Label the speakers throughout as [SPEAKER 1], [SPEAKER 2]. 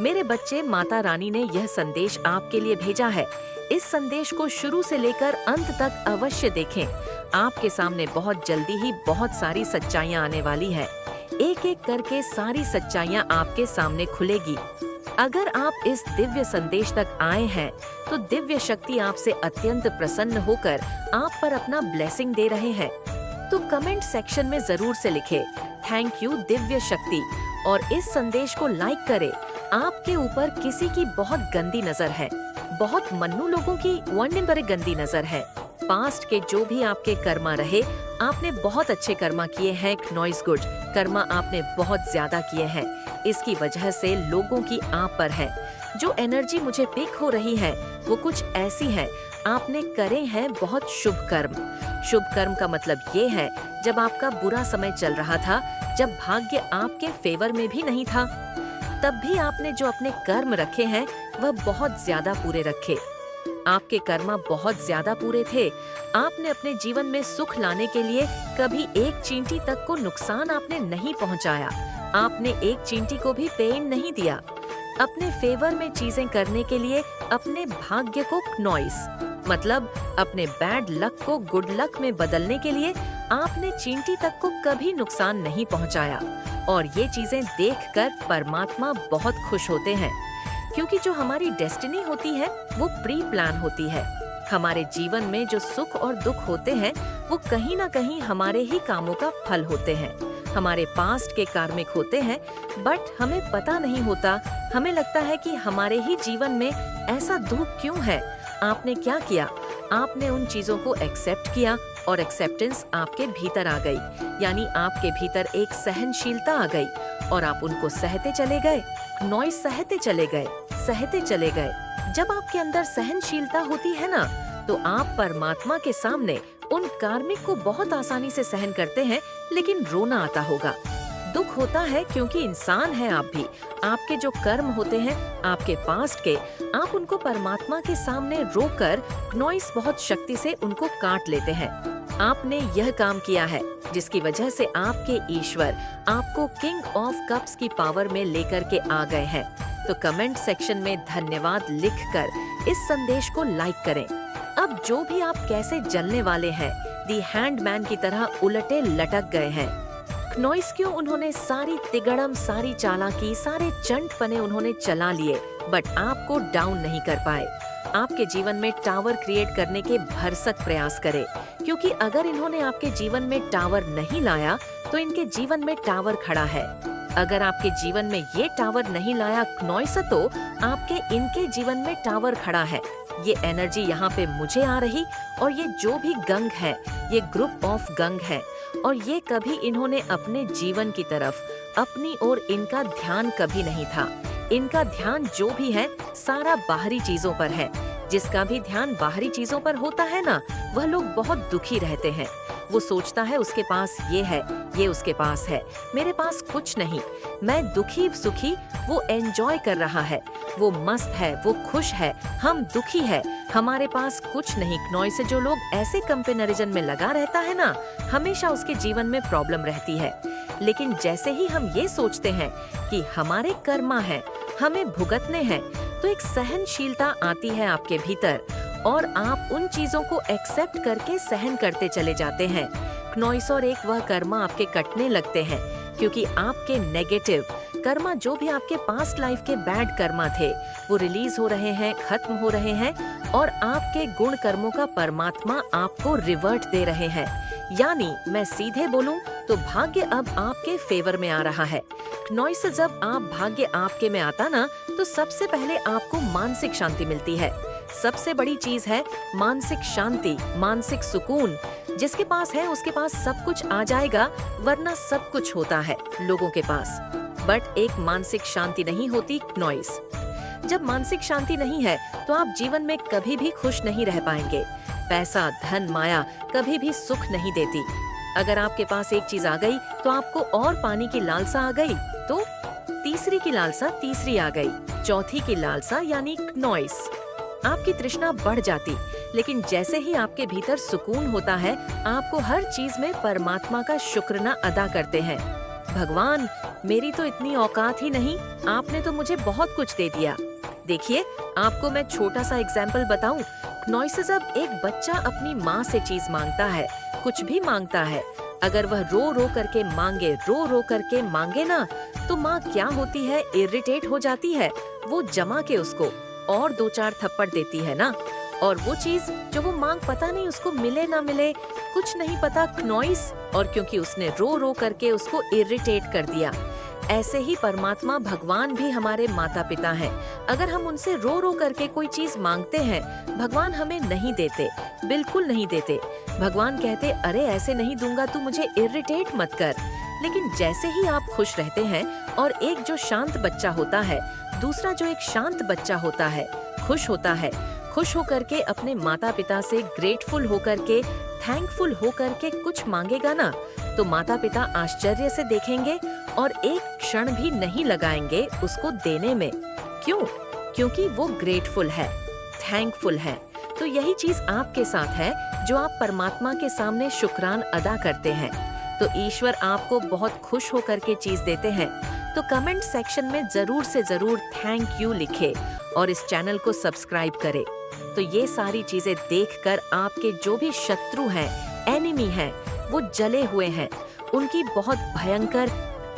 [SPEAKER 1] मेरे बच्चे, माता रानी ने यह संदेश आपके लिए भेजा है। इस संदेश को शुरू से लेकर अंत तक अवश्य देखें। आपके सामने बहुत जल्दी ही बहुत सारी सच्चाइयाँ आने वाली है। एक एक करके सारी सच्चाइयाँ आपके सामने खुलेगी। अगर आप इस दिव्य संदेश तक आए हैं, तो दिव्य शक्ति आपसे अत्यंत प्रसन्न होकर आप पर अपना ब्लेसिंग दे रहे हैं। तो कमेंट सेक्शन में जरूर से लिखे थैंक यू दिव्य शक्ति और इस संदेश को लाइक करें। आपके ऊपर किसी की बहुत गंदी नजर है, बहुत मन्नू लोगों की वंडे गंदी नजर है। पास्ट के जो भी आपके कर्मा रहे, आपने बहुत अच्छे कर्मा किए हैं। नॉइस गुड कर्मा आपने बहुत ज्यादा किए हैं। इसकी वजह से लोगों की आप पर है। जो एनर्जी मुझे पिक हो रही है वो कुछ ऐसी है, आपने करे हैं बहुत शुभ कर्म। शुभ कर्म का मतलब ये है, जब आपका बुरा समय चल रहा था, जब भाग्य आपके फेवर में भी नहीं था, तब भी आपने जो अपने कर्म रखे हैं वह बहुत ज्यादा पूरे रखे। आपके कर्मा बहुत ज्यादा पूरे थे। आपने अपने जीवन में सुख लाने के लिए कभी एक चींटी तक को नुकसान आपने नहीं पहुंचाया। आपने एक चींटी को भी पेन नहीं दिया। अपने फेवर में चीजें करने के लिए अपने भाग्य को नॉइस मतलब अपने बैड लक को गुड लक में बदलने के लिए आपने चींटी तक को कभी नुकसान नहीं पहुंचाया। और ये चीजें देखकर परमात्मा बहुत खुश होते हैं, क्योंकि जो हमारी डेस्टिनी होती है वो प्री प्लान होती है। हमारे जीवन में जो सुख और दुख होते हैं वो कहीं ना कहीं हमारे ही कामों का फल होते हैं, हमारे पास्ट के कार्मिक होते हैं। बट हमें पता नहीं होता, हमें लगता है कि हमारे ही जीवन में ऐसा दुख क्यों है। आपने क्या किया? आपने उन चीजों को एक्सेप्ट किया और एक्सेप्टेंस आपके भीतर आ गई, यानी आपके भीतर एक सहनशीलता आ गई और आप उनको सहते चले गए। नॉइस सहते चले गए, सहते चले गए। जब आपके अंदर सहनशीलता होती है ना, तो आप परमात्मा के सामने उन कार्मिक को बहुत आसानी से सहन करते हैं। लेकिन रोना आता होगा, दुख होता है, क्योंकि इंसान है आप भी। आपके जो कर्म होते हैं आपके पास्ट के, आप उनको परमात्मा के सामने रोकर नॉइस बहुत शक्ति से उनको काट लेते हैं। आपने यह काम किया है जिसकी वजह से आपके ईश्वर आपको किंग ऑफ कप्स की पावर में लेकर के आ गए हैं। तो कमेंट सेक्शन में धन्यवाद लिखकर इस संदेश को लाइक करें। अब जो भी आप कैसे जलने वाले हैं, दी हैंडमैन की तरह उलटे लटक गए हैं। नॉइस क्यों उन्होंने सारी तिगड़म, सारी चालाकी, सारे चंटपने उन्होंने चला लिए, बट आपको डाउन नहीं कर पाए। आपके जीवन में टावर क्रिएट करने के भरसक प्रयास करें, क्योंकि अगर इन्होंने आपके जीवन में टावर नहीं लाया तो इनके जीवन में टावर खड़ा है। अगर आपके जीवन में ये टावर नहीं लाया नॉइस, तो आपके इनके जीवन में टावर खड़ा है। ये एनर्जी यहाँ पे मुझे आ रही, और ये जो भी गंग है, ये ग्रुप ऑफ गंग है, और ये कभी इन्होंने अपने जीवन की तरफ, अपनी ओर इनका ध्यान कभी नहीं था। इनका ध्यान जो भी है सारा बाहरी चीजों पर है। जिसका भी ध्यान बाहरी चीजों पर होता है ना, वह लोग बहुत दुखी रहते हैं। वो सोचता है उसके पास ये है, ये उसके पास है, मेरे पास कुछ नहीं, मैं दुखी सुखी। वो एंजॉय कर रहा है, वो मस्त है, वो खुश है, हम दुखी है, हमारे पास कुछ नहीं। नॉइस से जो लोग ऐसे कंपेरिजन में लगा रहता है ना, हमेशा उसके जीवन में प्रॉब्लम रहती है। लेकिन जैसे ही हम ये सोचते हैं कि हमारे कर्मा है, हमें भुगतने हैं, तो एक सहनशीलता आती है आपके भीतर और आप उन चीजों को एक्सेप्ट करके सहन करते चले जाते हैं। नॉइस और एक वह कर्मा आपके कटने लगते हैं, क्योंकि आपके नेगेटिव कर्मा, जो भी आपके पास्ट लाइफ के बैड कर्मा थे, वो रिलीज हो रहे हैं, खत्म हो रहे हैं, और आपके गुण कर्मों का परमात्मा आपको रिवर्ट दे रहे हैं। यानी मैं सीधे बोलूं तो भाग्य अब आपके फेवर में आ रहा है। नॉइस से जब आप भाग्य आपके में आता ना, तो सबसे पहले आपको मानसिक शांति मिलती है। सबसे बड़ी चीज है मानसिक शांति, मानसिक सुकून। जिसके पास है उसके पास सब कुछ आ जाएगा, वरना सब कुछ होता है लोगों के पास, बट एक मानसिक शांति नहीं होती। नॉइस जब मानसिक शांति नहीं है तो आप जीवन में कभी भी खुश नहीं रह पाएंगे। पैसा, धन, माया कभी भी सुख नहीं देती। अगर आपके पास एक चीज आ गई तो आपको और पाने की लालसा आ गई, तो तीसरी की लालसा तीसरी आ गई, चौथी की लालसा यानी नॉइस। आपकी तृष्णा बढ़ जाती। लेकिन जैसे ही आपके भीतर सुकून होता है, आपको हर चीज में परमात्मा का शुक्राना अदा करते हैं। भगवान मेरी तो इतनी औकात ही नहीं, आपने तो मुझे बहुत कुछ दे दिया। देखिए, आपको मैं छोटा सा एग्जाम्पल बताऊं। नॉइसेस, अब एक बच्चा अपनी माँ से चीज मांगता है, कुछ भी मांगता है, अगर वह रो रो करके मांगे ना, तो माँ क्या होती है, इरिटेट हो जाती है। वो जमा के उसको और 2-4 थप्पड़ देती है ना, और वो चीज जो वो मांग, पता नहीं उसको मिले ना मिले, कुछ नहीं पता, नॉइस, और क्योंकि उसने रो रो करके उसको इरिटेट कर दिया। ऐसे ही परमात्मा भगवान भी हमारे माता पिता हैं। अगर हम उनसे रो रो करके कोई चीज मांगते हैं, भगवान हमें नहीं देते, बिल्कुल नहीं देते। भगवान कहते, अरे ऐसे नहीं दूंगा, तू मुझे इरिटेट मत कर। लेकिन जैसे ही आप खुश रहते हैं, और एक जो शांत बच्चा होता है, दूसरा जो एक शांत बच्चा होता है, खुश होता है, खुश होकर के अपने माता पिता से ग्रेटफुल होकर के, थैंकफुल होकर के कुछ मांगेगा ना, तो माता पिता आश्चर्य से देखेंगे और एक क्षण भी नहीं लगाएंगे उसको देने में। क्यों? क्योंकि वो ग्रेटफुल है, थैंकफुल है। तो यही चीज आपके साथ है, जो आप परमात्मा के सामने शुक्रान अदा करते हैं, तो ईश्वर आपको बहुत खुश होकर के चीज देते हैं। तो कमेंट सेक्शन में जरूर से जरूर थैंक यू लिखे और इस चैनल को सब्सक्राइब करें। तो ये सारी चीजें देखकर आपके जो भी शत्रु हैं, एनिमी हैं, वो जले हुए हैं, उनकी बहुत भयंकर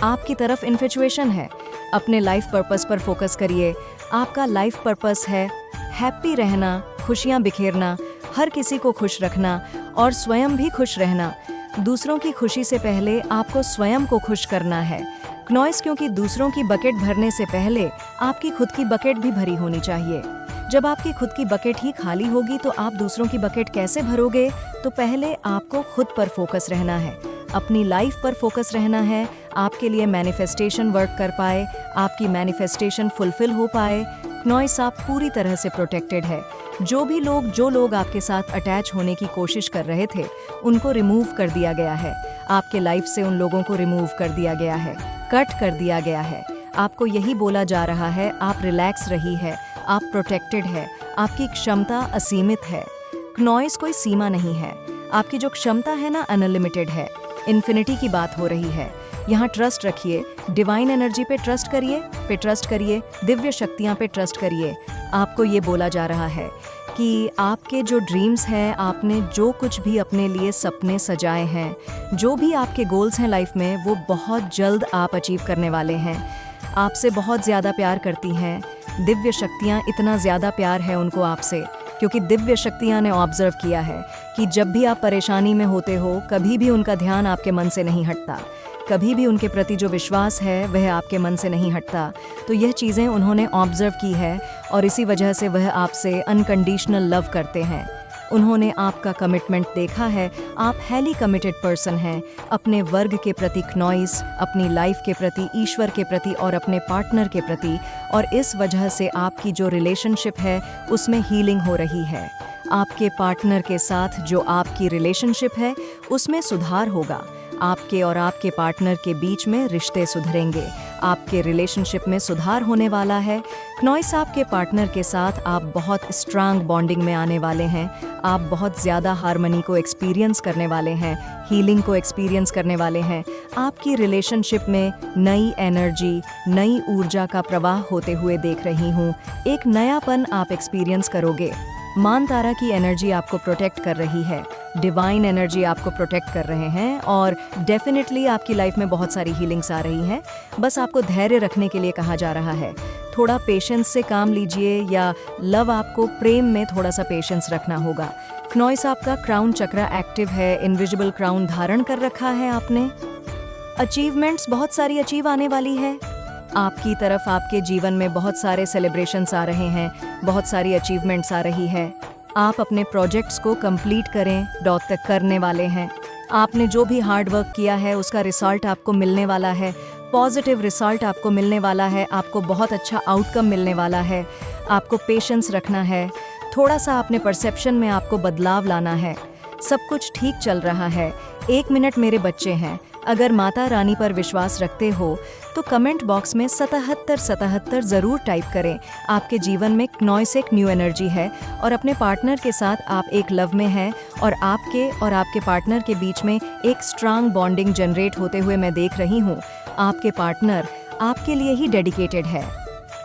[SPEAKER 2] आपकी तरफ इन्फेचुएशन है। अपने लाइफ पर्पस पर फोकस करिए। आपका लाइफ पर्पस है हैप्पी रहना, खुशियाँ बिखेरना, हर किसी को खुश रखना और स्वयं भी खुश रहना। दूसरों की खुशी से पहले आपको स्वयं को खुश करना है। नॉइस, क्योंकि दूसरों की बकेट भरने से पहले आपकी खुद की बकेट भी भरी होनी चाहिए। जब आपकी खुद की बकेट ही खाली होगी तो आप दूसरों की बकेट कैसे भरोगे? तो पहले आपको खुद पर फोकस रहना है, अपनी लाइफ पर फोकस रहना है। आपके लिए मैनिफेस्टेशन वर्क कर पाए, आपकी मैनिफेस्टेशन फुलफिल हो पाए। नॉइस, आप पूरी तरह से प्रोटेक्टेड है। जो लोग आपके साथ अटैच होने की कोशिश कर रहे थे, उनको रिमूव कर दिया गया है। आपके लाइफ से उन लोगों को रिमूव कर दिया गया है, कट कर दिया गया है। आपको यही बोला जा रहा है, आप रिलैक्स रही है, आप प्रोटेक्टेड है, आपकी क्षमता असीमित है। नॉइस, कोई सीमा नहीं है। आपकी जो क्षमता है ना, अनलिमिटेड है। इन्फिनिटी की बात हो रही है। यहाँ ट्रस्ट रखिए, डिवाइन एनर्जी पे ट्रस्ट करिए, दिव्य शक्तियाँ पे ट्रस्ट करिए। आपको ये बोला जा रहा है कि आपके जो ड्रीम्स हैं, आपने जो कुछ भी अपने लिए सपने सजाए हैं, जो भी आपके गोल्स हैं लाइफ में, वो बहुत जल्द आप अचीव करने वाले हैं। आपसे बहुत ज़्यादा प्यार करती हैं दिव्य शक्तियाँ, इतना ज़्यादा प्यार है उनको आपसे, क्योंकि दिव्य शक्तियाँ ने ऑब्जर्व किया है कि जब भी आप परेशानी में होते हो, कभी भी उनका ध्यान आपके मन से नहीं हटता, कभी भी उनके प्रति जो विश्वास है वह आपके मन से नहीं हटता। तो यह चीज़ें उन्होंने ऑब्जर्व की है और इसी वजह से वह आपसे अनकंडीशनल लव करते हैं। उन्होंने आपका कमिटमेंट देखा है। आप हैली कमिटेड पर्सन हैं, अपने वर्ग के प्रति नॉइस, अपनी लाइफ के प्रति, ईश्वर के प्रति और अपने पार्टनर के प्रति। और इस वजह से आपकी जो रिलेशनशिप है उसमें हीलिंग हो रही है। आपके पार्टनर के साथ जो आपकी रिलेशनशिप है उसमें सुधार होगा। आपके और आपके पार्टनर के बीच में रिश्ते सुधरेंगे, आपके रिलेशनशिप में सुधार होने वाला है। नॉइस, आपके पार्टनर के साथ आप बहुत स्ट्रांग बॉन्डिंग में आने वाले हैं। आप बहुत ज़्यादा हार्मनी को एक्सपीरियंस करने वाले हैं, हीलिंग को एक्सपीरियंस करने वाले हैं। आपकी रिलेशनशिप में नई एनर्जी, नई ऊर्जा का प्रवाह होते हुए देख रही हूँ। एक नयापन आप एक्सपीरियंस करोगे। मान तारा की एनर्जी आपको प्रोटेक्ट कर रही है, डिवाइन एनर्जी आपको प्रोटेक्ट कर रहे हैं और डेफिनेटली आपकी लाइफ में बहुत सारी हीलिंग्स आ रही हैं। बस आपको धैर्य रखने के लिए कहा जा रहा है। थोड़ा पेशेंस से काम लीजिए, या लव आपको प्रेम में थोड़ा सा पेशेंस रखना होगा। नॉइस, आपका क्राउन चक्रा एक्टिव है, इनविजिबल क्राउन धारण कर रखा है आपने। अचीवमेंट्स बहुत सारी अचीव आने वाली है आपकी तरफ। आपके जीवन में बहुत सारे सेलिब्रेशंस आ रहे हैं, बहुत सारी अचीवमेंट्स आ रही है। आप अपने प्रोजेक्ट्स को कंप्लीट करें, डॉट तक करने वाले हैं। आपने जो भी हार्ड वर्क किया है उसका रिजल्ट आपको मिलने वाला है, पॉजिटिव रिजल्ट आपको मिलने वाला है, आपको बहुत अच्छा आउटकम मिलने वाला है। आपको पेशेंस रखना है, थोड़ा सा अपने परसेप्शन में आपको बदलाव लाना है। सब कुछ ठीक चल रहा है। 1 मिनट मेरे बच्चे हैं। अगर माता रानी पर विश्वास रखते हो तो कमेंट बॉक्स में 77 ज़रूर टाइप करें। आपके जीवन में नॉइस एक न्यू एनर्जी है और अपने पार्टनर के साथ आप एक लव में हैं और आपके पार्टनर के बीच में एक स्ट्रांग बॉन्डिंग जनरेट होते हुए मैं देख रही हूँ। आपके पार्टनर आपके लिए ही डेडिकेटेड है,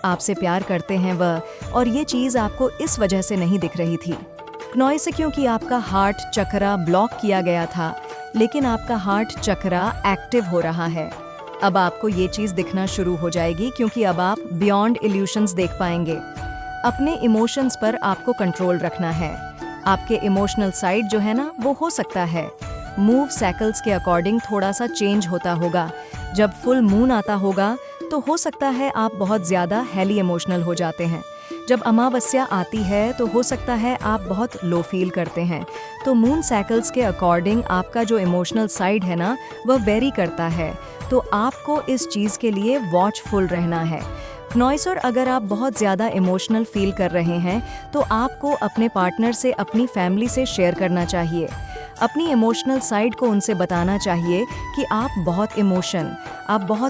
[SPEAKER 2] आपसे प्यार करते हैं वह, और ये चीज़ आपको इस वजह से नहीं दिख रही थी। क्नॉइस से क्योंकि आपका हार्ट चक्रा ब्लॉक किया गया था, लेकिन आपका हार्ट चक्रा एक्टिव हो रहा है। अब आपको ये चीज़ दिखना शुरू हो जाएगी क्योंकि अब आप बियॉन्ड इल्यूशंस देख पाएंगे। अपने इमोशंस पर आपको कंट्रोल रखना है। आपके इमोशनल साइड जो है ना, वो हो सकता है मूव साइकिल्स के अकॉर्डिंग थोड़ा सा चेंज होता होगा। जब फुल मून आता होगा तो हो सकता है आप बहुत ज़्यादा हेली इमोशनल हो जाते हैं। जब अमावस्या आती है तो हो सकता है आप बहुत लो फील करते हैं। तो मून साइकिल्स के अकॉर्डिंग आपका जो इमोशनल साइड है ना, वह वेरी करता है। तो आपको इस चीज़ के लिए वॉचफुल रहना है। नॉइस, और अगर आप बहुत ज़्यादा इमोशनल फील कर रहे हैं तो आपको अपने पार्टनर से, अपनी फैमिली से शेयर करना चाहिए। अपनी इमोशनल साइड को उनसे बताना चाहिए कि आप बहुत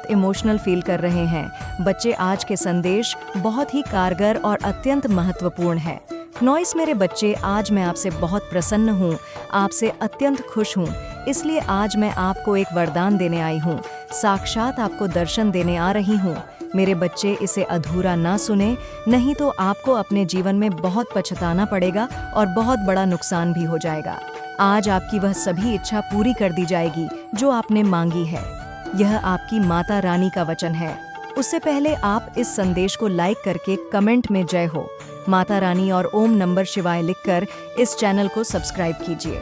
[SPEAKER 2] इमोशनल फील कर रहे हैं। बच्चे, आज के संदेश बहुत ही कारगर और अत्यंत महत्वपूर्ण है। नॉइस मेरे बच्चे, आज मैं आपसे बहुत प्रसन्न हूँ, आपसे अत्यंत खुश हूँ। इसलिए आज मैं आपको एक वरदान देने आई हूँ, साक्षात आपको दर्शन देने आ रही हूँ। मेरे बच्चे, इसे अधूरा ना सुने, नहीं तो आपको अपने जीवन में बहुत पछताना पड़ेगा और बहुत बड़ा नुकसान भी हो जाएगा। आज आपकी वह सभी इच्छा पूरी कर दी जाएगी जो आपने मांगी है। यह आपकी माता रानी का वचन है। उससे पहले आप इस संदेश को लाइक करके कमेंट में जय हो, माता रानी और ओम नमः शिवाय लिखकर इस चैनल को सब्सक्राइब कीजिए।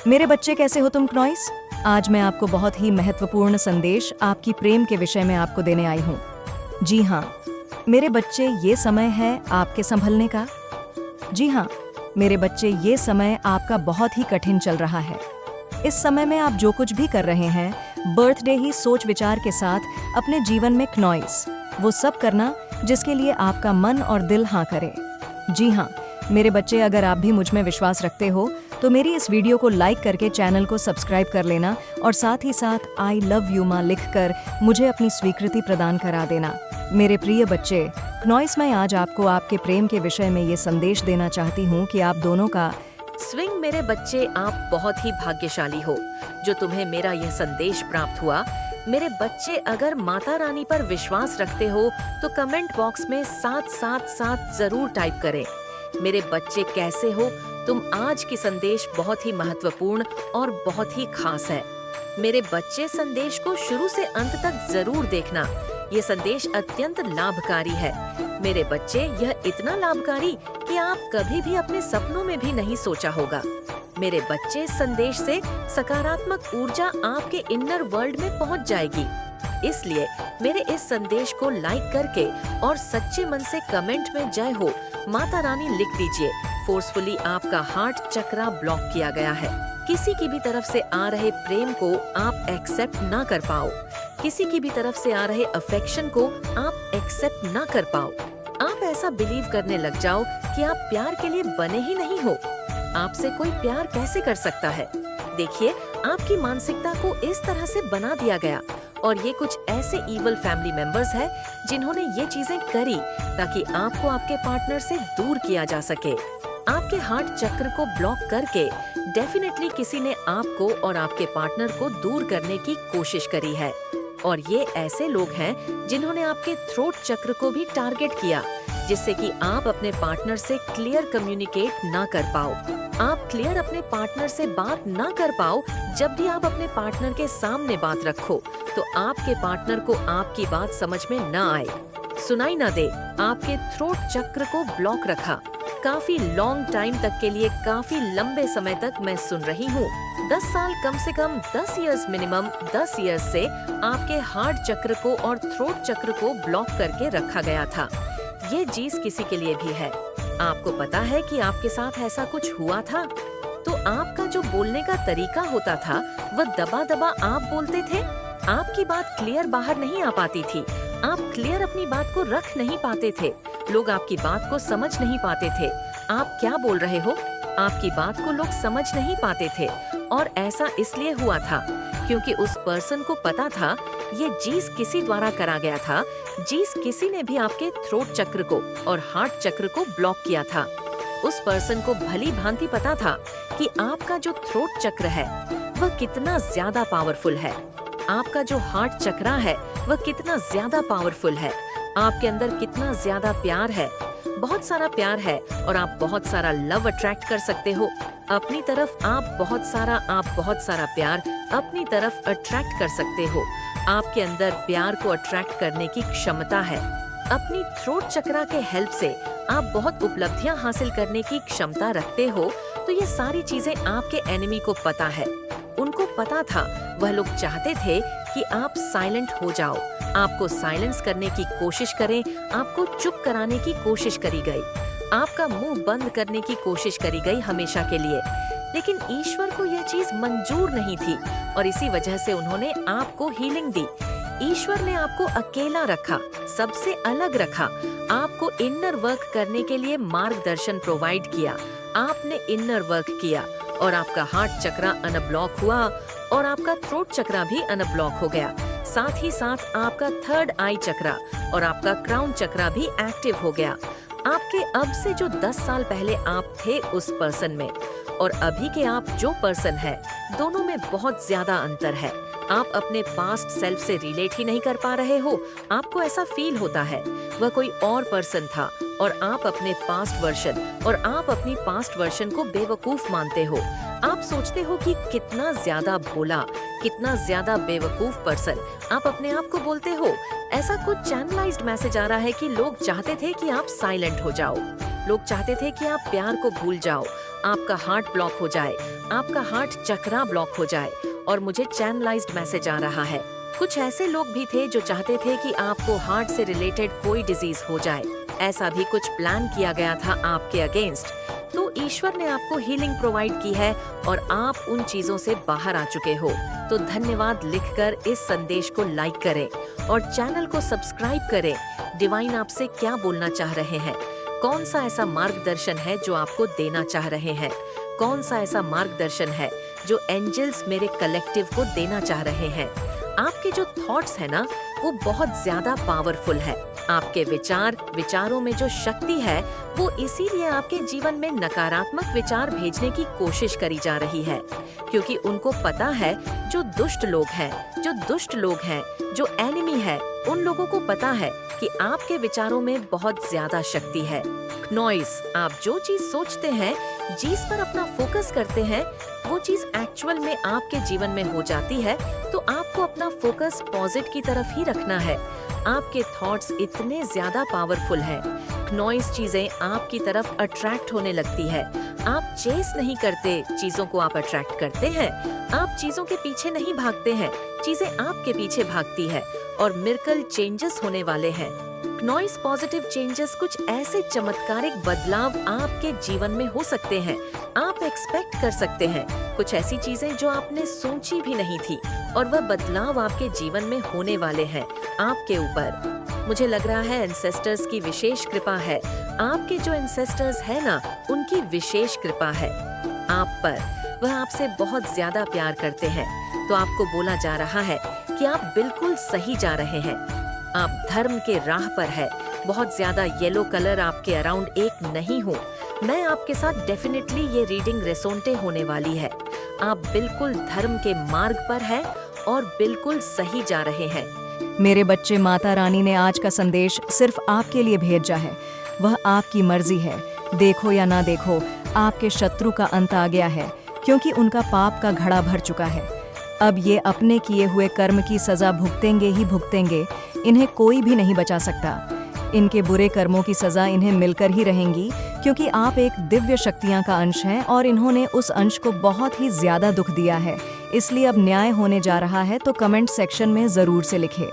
[SPEAKER 2] मेरे बच्चे, कैसे हो तुम क्नॉइस? आज मैं आपको बहुत ही महत्वपूर्ण संदेश आपकी प्रेम के विषय में आपको देने आई हूँ। जी हाँ मेरे बच्चे, ये समय है आपके संभलने का। जी हाँ मेरे बच्चे, ये समय आपका बहुत ही कठिन चल रहा है। इस समय में आप जो कुछ भी कर रहे हैं, बर्थडे ही सोच विचार के साथ अपने जीवन में क्नॉइस, वो सब करना जिसके लिए आपका मन और दिल हाँ करे। जी हाँ मेरे बच्चे, अगर आप भी मुझ में विश्वास रखते हो तो मेरी इस वीडियो को लाइक करके चैनल को सब्सक्राइब कर लेना, और साथ ही साथ आई लव यू माँ लिखकर मुझे अपनी स्वीकृति प्रदान करा देना। मेरे प्रिय बच्चे, क्नॉइस, मैं आज आपको आपके प्रेम के विषय में ये संदेश देना चाहती हूँ कि आप दोनों का
[SPEAKER 1] स्विंग। मेरे बच्चे, आप बहुत ही भाग्यशाली हो जो तुम्हें मेरा यह संदेश प्राप्त हुआ। मेरे बच्चे, अगर माता रानी पर विश्वास रखते हो तो कमेंट बॉक्स में 777 जरूर टाइप करें। मेरे बच्चे, कैसे हो तुम? आज की संदेश बहुत ही महत्वपूर्ण और बहुत ही खास है। मेरे बच्चे, संदेश को शुरू से अंत तक जरूर देखना। ये संदेश अत्यंत लाभकारी है। मेरे बच्चे, यह इतना लाभकारी कि आप कभी भी अपने सपनों में भी नहीं सोचा होगा। मेरे बच्चे, संदेश से सकारात्मक ऊर्जा आपके इनर वर्ल्ड में पहुंच जाएगी। इसलिए मेरे इस संदेश को लाइक करके और सच्चे मन से कमेंट में जय हो माता रानी लिख दीजिए। फोर्सफुली आपका हार्ट चक्रा ब्लॉक किया गया है। किसी की भी तरफ से आ रहे प्रेम को आप एक्सेप्ट ना कर पाओ, किसी की भी तरफ से आ रहे अफेक्शन को आप एक्सेप्ट ना कर पाओ। आप ऐसा बिलीव करने लग जाओ कि आप प्यार के लिए बने ही नहीं हो। आपसे कोई प्यार कैसे कर सकता है? देखिए, आपकी मानसिकता को इस तरह से बना दिया गया, और ये कुछ ऐसे ईवल फैमिली मेंबर्स हैं जिन्होंने ये चीजें करी ताकि आपको आपके पार्टनर से दूर किया जा सके। आपके हार्ट चक्र को ब्लॉक करके डेफिनेटली किसी ने आपको और आपके पार्टनर को दूर करने की कोशिश करी है। और ये ऐसे लोग हैं जिन्होंने आपके थ्रोट चक्र को भी टारगेट किया, जिससे कि आप अपने पार्टनर से क्लियर कम्युनिकेट ना कर पाओ। आप क्लियर अपने पार्टनर से बात ना कर पाओ। जब भी आप अपने पार्टनर के सामने बात रखो तो आपके पार्टनर को आपकी बात समझ में ना आए, सुनाई ना दे। आपके थ्रोट चक्र को ब्लॉक रखा। काफी लॉन्ग टाइम तक के लिए, काफी लंबे समय तक मैं सुन रही हूँ, 10 साल, कम से कम 10 इयर्स मिनिमम, 10 इयर्स से आपके हार्ट चक्र को और थ्रोट चक्र को ब्लॉक करके रखा गया था। ये चीज किसी के लिए भी है। आपको पता है कि आपके साथ ऐसा कुछ हुआ था? तो आपका जो बोलने का तरीका होता था वह दबा दबा आप बोलते थे। आपकी बात क्लियर बाहर नहीं आ पाती थी। आप क्लियर अपनी बात को रख नहीं पाते थे। लोग आपकी बात को समझ नहीं पाते थे। आप क्या बोल रहे हो, आपकी बात को लोग समझ नहीं पाते थे। और ऐसा इसलिए हुआ था क्योंकि उस पर्सन को पता था ये चीज किसी द्वारा करा गया था। चीज किसी ने भी आपके थ्रोट चक्र को और हार्ट चक्र को ब्लॉक किया था। उस पर्सन को भली भांति पता था कि आपका जो थ्रोट चक्र है वह कितना ज्यादा पावरफुल है। आपका जो हार्ट चक्रा है वह कितना ज्यादा पावरफुल है। आपके अंदर कितना ज्यादा प्यार है, बहुत सारा प्यार है और आप बहुत सारा लव अट्रैक्ट कर सकते हो अपनी तरफ। आप बहुत सारा प्यार अपनी तरफ अट्रैक्ट कर सकते हो। आपके अंदर प्यार को अट्रैक्ट करने की क्षमता है। अपनी थ्रोट चक्रा के हेल्प से आप बहुत उपलब्धियां हासिल करने की क्षमता रखते हो। तो ये सारी चीजें आपके एनिमी को पता है। उनको पता था, वह लोग चाहते थे कि आप साइलेंट हो जाओ। आपको साइलेंस करने की कोशिश करें, आपको चुप कराने की कोशिश करी गई, आपका मुंह बंद करने की कोशिश करी गई हमेशा के लिए। लेकिन ईश्वर को यह चीज मंजूर नहीं थी और इसी वजह से उन्होंने आपको हीलिंग दी। ईश्वर ने आपको अकेला रखा, सबसे अलग रखा, आपको इनर वर्क करने के लिए मार्गदर्शन प्रोवाइड किया। आपने इनर वर्क किया और आपका हार्ट चक्रा अनब्लॉक हुआ और आपका थ्रोट चक्रा भी अनब्लॉक हो गया। साथ ही साथ आपका थर्ड आई चक्रा और आपका क्राउन चक्रा भी एक्टिव हो गया। आपके अब से जो 10 साल पहले आप थे उस पर्सन में और अभी के आप जो पर्सन है, दोनों में बहुत ज्यादा अंतर है। आप अपने पास्ट सेल्फ से रिलेट ही नहीं कर पा रहे हो। आपको ऐसा फील होता है वह कोई और पर्सन था और आप अपने पास्ट वर्जन को बेवकूफ मानते हो। आप सोचते हो कि कितना ज्यादा भोला, कितना ज्यादा बेवकूफ पर्सन आप अपने आप को बोलते हो। ऐसा कुछ चैनलाइज्ड मैसेज आ रहा है कि लोग चाहते थे कि आप साइलेंट हो जाओ, लोग चाहते थे कि आप प्यार को भूल जाओ, आपका हार्ट ब्लॉक हो जाए, आपका हार्ट चक्रा ब्लॉक हो जाए। और मुझे चैनलाइज्ड मैसेज आ रहा है, कुछ ऐसे लोग भी थे जो चाहते थे कि आपको हार्ट से रिलेटेड कोई डिजीज हो जाए। ऐसा भी कुछ प्लान किया गया था आपके अगेंस्ट। तो ईश्वर ने आपको हीलिंग प्रोवाइड की है और आप उन चीजों से बाहर आ चुके हो। तो धन्यवाद लिखकर इस संदेश को लाइक करें और चैनल को सब्सक्राइब करें। डिवाइन आपसे क्या बोलना चाह रहे हैं? कौन सा ऐसा मार्गदर्शन है जो आपको देना चाह रहे हैं? कौन सा ऐसा मार्गदर्शन है जो एंजल्स मेरे कलेक्टिव को देना चाह रहे हैं? आपके जो थॉट्स है ना, वो बहुत ज्यादा पावरफुल है। आपके विचारों में जो शक्ति है, वो इसीलिए आपके जीवन में नकारात्मक विचार भेजने की कोशिश करी जा रही है, क्योंकि उनको पता है जो दुष्ट लोग हैं, जो एनिमी है, उन लोगों को पता है कि आपके विचारों में बहुत ज्यादा शक्ति है। नॉइस, आप जो चीज सोचते हैं, जिस पर अपना फोकस करते हैं, वो चीज एक्चुअल में आपके जीवन में हो जाती है। तो आपको अपना फोकस पॉजिटिव की तरफ ही रखना है। आपके थॉट्स इतने ज्यादा पावरफुल हैं। नॉइस चीजें आपकी तरफ अट्रैक्ट होने लगती है। आप चेस नहीं करते, चीजों को आप अट्रैक्ट करते हैं। आप चीजों के पीछे नहीं भागते हैं, चीजें आपके पीछे भागती है और मिरेकल चेंजेस होने वाले हैं। नॉइस पॉजिटिव चेंजेस, कुछ ऐसे चमत्कारिक बदलाव आपके जीवन में हो सकते हैं। आप एक्सपेक्ट कर सकते हैं कुछ ऐसी चीजें जो आपने सोची भी नहीं थी और वह बदलाव आपके जीवन में होने वाले हैं आपके ऊपर। मुझे लग रहा है एंसेस्टर्स की विशेष कृपा है। आपके जो एंसेस्टर्स है ना, उनकी विशेष कृपा है आप पर। वह आपसे बहुत ज्यादा प्यार करते हैं। तो आपको बोला जा रहा है कि आप बिल्कुल सही जा रहे हैं। आप धर्म के राह पर है। बहुत ज्यादा येलो कलर आपके अराउंड एक नहीं हो। मैं आपके साथ डेफिनेटली ये रीडिंग रेसोनेट होने वाली है। आप बिल्कुल धर्म के मार्ग पर है और बिल्कुल सही जा रहे हैं।
[SPEAKER 2] मेरे बच्चे, माता रानी ने आज का संदेश सिर्फ आपके लिए भेजा है। वह आपकी मर्जी है, देखो या ना देखो। आपके शत्रु का अंत आ गया है, क्योंकि उनका पाप का घड़ा भर चुका है। अब ये अपने किए हुए कर्म की सजा भुगतेंगे ही भुगतेंगे। इन्हें कोई भी नहीं बचा सकता। इनके बुरे कर्मों की सजा इन्हें मिलकर ही रहेंगी, क्योंकि आप एक दिव्य शक्तियां का अंश हैं और इन्होंने उस अंश को बहुत ही ज्यादा दुख दिया है। इसलिए अब न्याय होने जा रहा है। तो कमेंट सेक्शन में जरूर से लिखें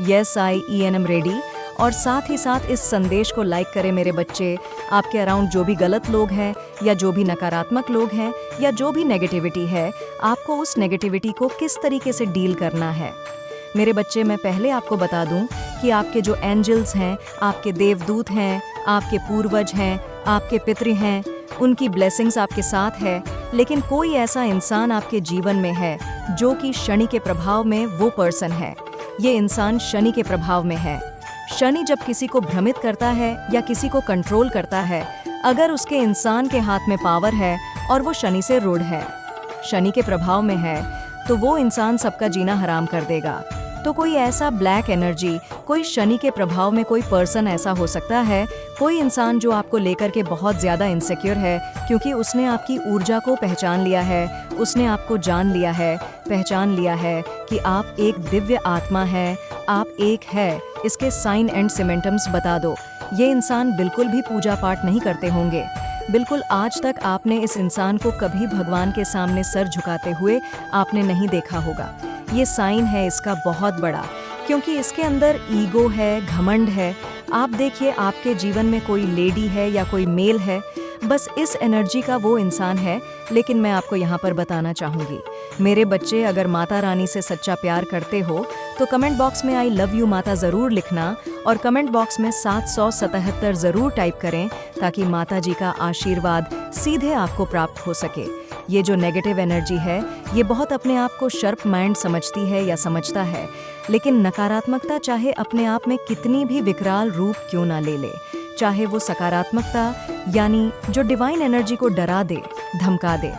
[SPEAKER 2] यस आई ENM रेडी, और साथ ही साथ इस संदेश को लाइक करें। मेरे बच्चे, आपके अराउंड जो भी गलत लोग हैं या जो भी नकारात्मक लोग हैं या जो भी नेगेटिविटी है, आपको उस नेगेटिविटी को किस तरीके से डील करना है। मेरे बच्चे, मैं पहले आपको बता दूं कि आपके जो एंजल्स हैं, आपके देवदूत हैं, आपके पूर्वज हैं, आपके पितृ हैं, उनकी ब्लेसिंग्स आपके साथ है। लेकिन कोई ऐसा इंसान आपके जीवन में है जो कि शनि के प्रभाव में वो पर्सन है। ये इंसान शनि के प्रभाव में है। शनि जब किसी को भ्रमित करता है या किसी को कंट्रोल करता है, अगर उसके इंसान के हाथ में पावर है और वो शनि से रूढ़ है, शनि के प्रभाव में है, तो वो इंसान सबका जीना हराम कर देगा। तो कोई ऐसा ब्लैक एनर्जी, कोई शनि के प्रभाव में कोई पर्सन ऐसा हो सकता है, कोई इंसान जो आपको लेकर के बहुत ज़्यादा इनसिक्योर है क्योंकि उसने आपकी ऊर्जा को पहचान लिया है, उसने आपको जान लिया है, पहचान लिया है कि आप एक दिव्य आत्मा है, आप एक है, इसके साइन एंड सिमेंटम्स बता दो। ये इंसान बिल्कुल भी पूजा पाठ नहीं करते होंगे, बिल्कुल आज तक आपने इस इंसान को कभी भगवान के सामने सर झुकाते हुए आपने नहीं देखा होगा। ये साइन है इसका बहुत बड़ा, क्योंकि इसके अंदर ईगो है, घमंड है। आप देखिए आपके जीवन में कोई लेडी है या कोई मेल है, बस इस एनर्जी का वो इंसान है। लेकिन मैं आपको यहाँ पर बताना चाहूँगी, मेरे बच्चे अगर माता रानी से सच्चा प्यार करते हो तो कमेंट बॉक्स में आई लव यू माता ज़रूर लिखना और कमेंट बॉक्स में 777 ज़रूर टाइप करें ताकि माता जी का आशीर्वाद सीधे आपको प्राप्त हो सके। ये जो नेगेटिव एनर्जी है ये बहुत अपने आप को शार्प माइंड समझती है या समझता है, लेकिन नकारात्मकता चाहे अपने आप में कितनी भी विकराल रूप क्यों ना ले ले, चाहे वो सकारात्मकता यानी जो डिवाइन एनर्जी को डरा दे, धमका दे,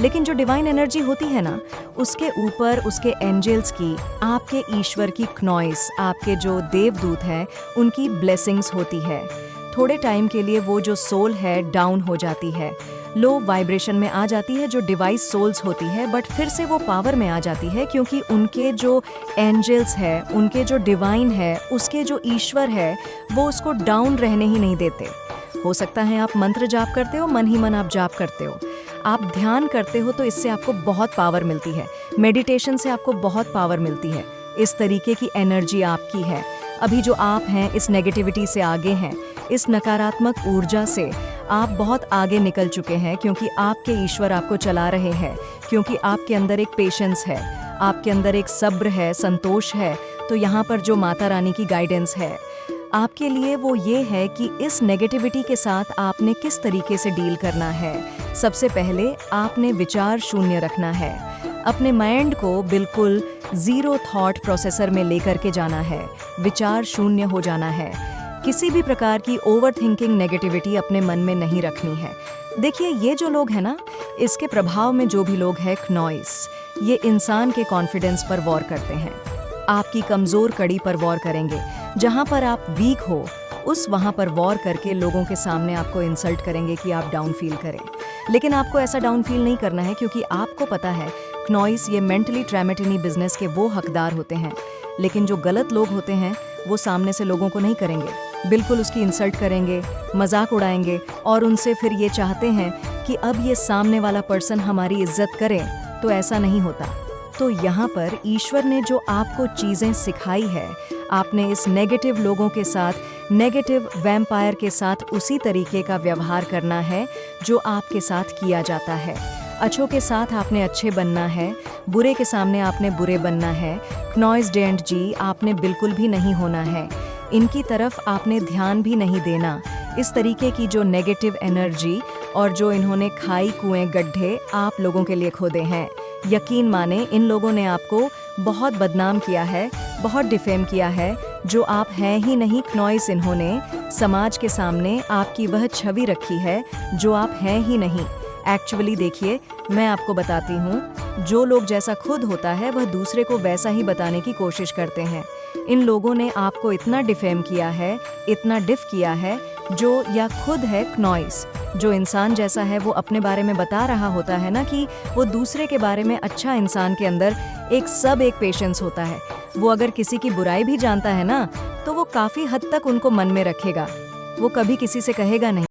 [SPEAKER 2] लेकिन जो डिवाइन एनर्जी होती है ना, उसके ऊपर उसके एंजल्स की, आपके ईश्वर की नॉइस, आपके जो देवदूत हैं उनकी ब्लेसिंग्स होती है। थोड़े टाइम के लिए वो जो सोल है डाउन हो जाती है, लो वाइब्रेशन में आ जाती है, जो डिवाइस सोल्स होती है, बट फिर से वो पावर में आ जाती है क्योंकि उनके जो एंजल्स है, उनके जो डिवाइन है, उसके जो ईश्वर है, वो उसको डाउन रहने ही नहीं देते। हो सकता है आप मंत्र जाप करते हो, मन ही मन आप जाप करते हो, आप ध्यान करते हो तो इससे आपको बहुत पावर मिलती है, मेडिटेशन से आपको बहुत पावर मिलती है। इस तरीके की एनर्जी आपकी है। अभी जो आप हैं इस नेगेटिविटी से आगे हैं, इस नकारात्मक ऊर्जा से आप बहुत आगे निकल चुके हैं क्योंकि आपके ईश्वर आपको चला रहे हैं, क्योंकि आपके अंदर एक पेशेंस है, आपके अंदर एक सब्र है, संतोष है। तो यहाँ पर जो माता रानी की गाइडेंस है आपके लिए वो ये है कि इस नेगेटिविटी के साथ आपने किस तरीके से डील करना है। सबसे पहले आपने विचार शून्य रखना है, अपने माइंड को बिल्कुल ज़ीरो थॉट प्रोसेसर में लेकर के जाना है, विचार शून्य हो जाना है। किसी भी प्रकार की ओवर थिंकिंग नेगेटिविटी अपने मन में नहीं रखनी है। देखिए ये जो लोग हैं ना, इसके प्रभाव में जो भी लोग हैं नॉइस, ये इंसान के कॉन्फिडेंस पर वॉर करते हैं, आपकी कमज़ोर कड़ी पर वॉर करेंगे। जहाँ पर आप वीक हो उस वहाँ पर वॉर करके लोगों के सामने आपको इंसल्ट करेंगे कि आप डाउन फील करें। लेकिन आपको ऐसा डाउन फील नहीं करना है क्योंकि आपको पता है नॉइस ये मेंटली ट्रैमेटिनी बिजनेस के वो हकदार होते हैं। लेकिन जो गलत लोग होते हैं वो सामने से लोगों को नहीं करेंगे, बिल्कुल उसकी इंसल्ट करेंगे, मजाक उड़ाएंगे और उनसे फिर ये चाहते हैं कि अब ये सामने वाला पर्सन हमारी इज्जत करे। तो ऐसा नहीं होता। तो यहाँ पर ईश्वर ने जो आपको चीज़ें सिखाई है, आपने इस नेगेटिव लोगों के साथ, नेगेटिव वैम्पायर के साथ उसी तरीके का व्यवहार करना है जो आपके साथ किया जाता है। अच्छों के साथ आपने अच्छे बनना है, बुरे के सामने आपने बुरे बनना है। नॉइस डेंट जी आपने बिल्कुल भी नहीं होना है, इनकी तरफ आपने ध्यान भी नहीं देना। इस तरीके की जो नेगेटिव एनर्जी और जो इन्होंने खाई कुएं गड्ढे आप लोगों के लिए खोदे हैं, यकीन माने इन लोगों ने आपको बहुत बदनाम किया है, बहुत डिफेम किया है। जो आप हैं ही नहीं नॉइस, इन्होंने समाज के सामने आपकी वह छवि रखी है जो आप हैं ही नहीं। एक्चुअली देखिए मैं आपको बताती हूँ, जो लोग जैसा खुद होता है वह दूसरे को वैसा ही बताने की कोशिश करते हैं। इन लोगों ने आपको इतना डिफेम किया है, इतना डिफ किया है, जो या खुद है नॉइस, जो इंसान जैसा है वो अपने बारे में बता रहा होता है ना कि वो दूसरे के बारे में अच्छा, इंसान के अंदर एक पेशेंस होता है। वो अगर किसी की बुराई भी जानता है ना तो वो काफ़ी हद तक उनको मन में रखेगा, वो कभी किसी से कहेगा नहीं।